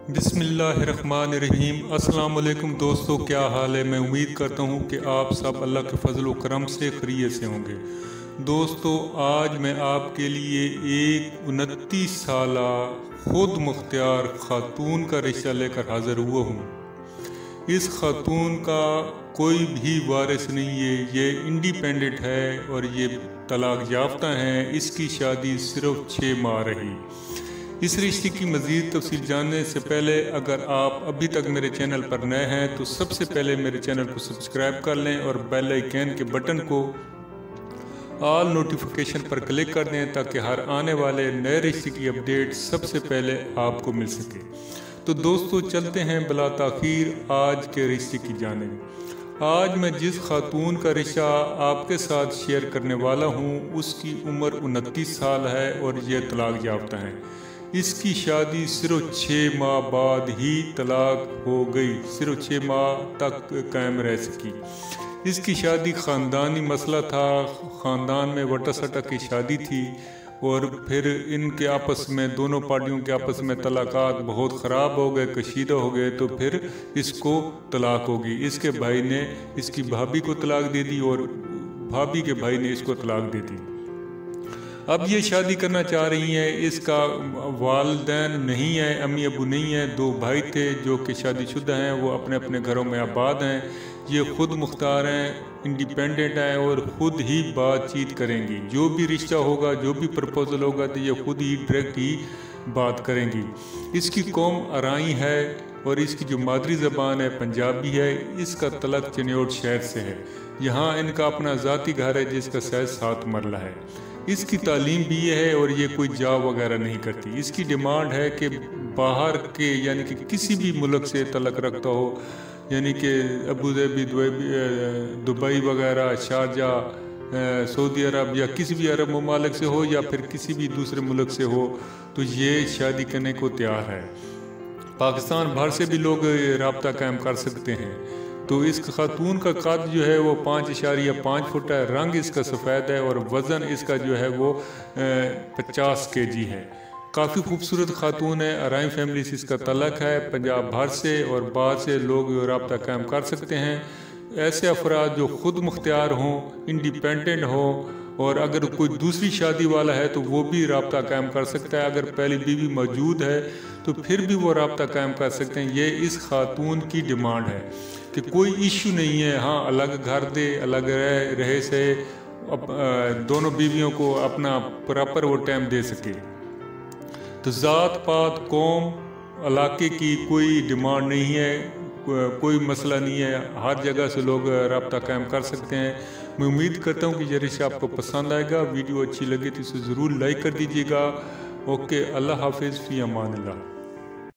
बिस्मिल्लाहिर्रहमानिर्रहीम। अस्सलाम वालेकुम दोस्तों, क्या हाल है। मैं उम्मीद करता हूँ कि आप सब अल्लाह के फजल व करम से खैरियत से होंगे। दोस्तों, आज मैं आपके लिए एक 29 साला खुद मुख्तियार खातून का रिश्ता लेकर हाजिर हुआ हूँ। इस खातून का कोई भी वारिस नहीं है, ये इंडिपेंडेंट है और ये तलाक याफ्ता है। इसकी शादी सिर्फ 6 माह रही। इस रिश्ते की मज़ीद तफसील जानने से पहले अगर आप अभी तक मेरे चैनल पर नए हैं तो सबसे पहले मेरे चैनल को सब्सक्राइब कर लें और बेल आइकन के बटन को ऑल नोटिफिकेशन पर क्लिक कर दें ताकि हर आने वाले नए रिश्ते की अपडेट सबसे पहले आपको मिल सके। तो दोस्तों, चलते हैं बिला ताखीर आज के रिश्ते की जानिब। आज मैं जिस खातून का रिश्ता आपके साथ शेयर करने वाला हूँ उसकी उम्र 29 साल है और ये तलाक याफ्ता है। इसकी शादी सिर्फ 6 माह बाद ही तलाक हो गई, सिर्फ 6 माह तक कायम रह सकी। इसकी शादी ख़ानदानी मसला था, ख़ानदान में वटा सटा की शादी थी और फिर इनके आपस में दोनों पार्टियों के आपस में तलाक़ात बहुत ख़राब हो गए, कशीदा हो गए, तो फिर इसको तलाक हो गई। इसके भाई ने इसकी भाभी को तलाक दे दी और भाभी के भाई ने इसको तलाक दे दी। अब ये शादी करना चाह रही हैं। इसका वालिदैन नहीं है, अम्मी अबू नहीं है। 2 भाई थे जो कि शादीशुदा हैं, वो अपने अपने घरों में आबाद हैं। ये खुद मुख्तार हैं, इंडिपेंडेंट हैं और ख़ुद ही बातचीत करेंगी। जो भी रिश्ता होगा, जो भी प्रपोजल होगा तो ये खुद ही डायरेक्ट ही बात करेंगी। इसकी कौम अराई है और इसकी जो मादरी ज़बान है पंजाबी है। इसका तलक चिन्योट शहर से है। यहाँ इनका अपना ज़ाती घर है जिसका साइज 7 मरला है। इसकी तालीम भी है और ये कोई जॉब वगैरह नहीं करती। इसकी डिमांड है कि बाहर के यानी कि किसी भी मुल्क से तलक रखता हो, यानी कि अबू धाबी, दुबई वगैरह, शारजाह, सऊदी अरब या किसी भी अरब ममालिक से हो या फिर किसी भी दूसरे मुल्क से हो तो ये शादी करने को तैयार है। पाकिस्तान भर से भी लोग राब्ता कायम कर सकते हैं। तो इस खातून का कद जो है वो 5.5 फुट है। रंग इसका सफ़ेद है और वज़न इसका जो है वो 50 kg है। काफ़ी खूबसूरत खातून है। अराई फैमिली से इसका तलक है। पंजाब भर से और बाहर से लोग रब्ता कायम कर सकते हैं। ऐसे अफराद जो ख़ुद मुख्तियार हों, इंडिपेंडेंट हों और अगर कोई दूसरी शादी वाला है तो वो भी रब्ता कायम कर सकता है। अगर पहली बीवी मौजूद है तो फिर भी वो रब्ता कायम कर सकते हैं। ये इस खातून की डिमांड है कि कोई इशू नहीं है। हाँ, अलग घर दे, अलग रहे से दोनों बीवियों को अपना प्रॉपर वो टाइम दे सके। तो ज़ात पात कौम इलाके की कोई डिमांड नहीं है, कोई मसला नहीं है। हर जगह से लोग रब्ता कायम कर सकते हैं। मैं उम्मीद करता हूँ कि ये रिश्ता आपको पसंद आएगा। वीडियो अच्छी लगी तो इसे ज़रूर लाइक कर दीजिएगा। ओके, अल्लाह हाफिज़, फ़ी अमान अल्लाह।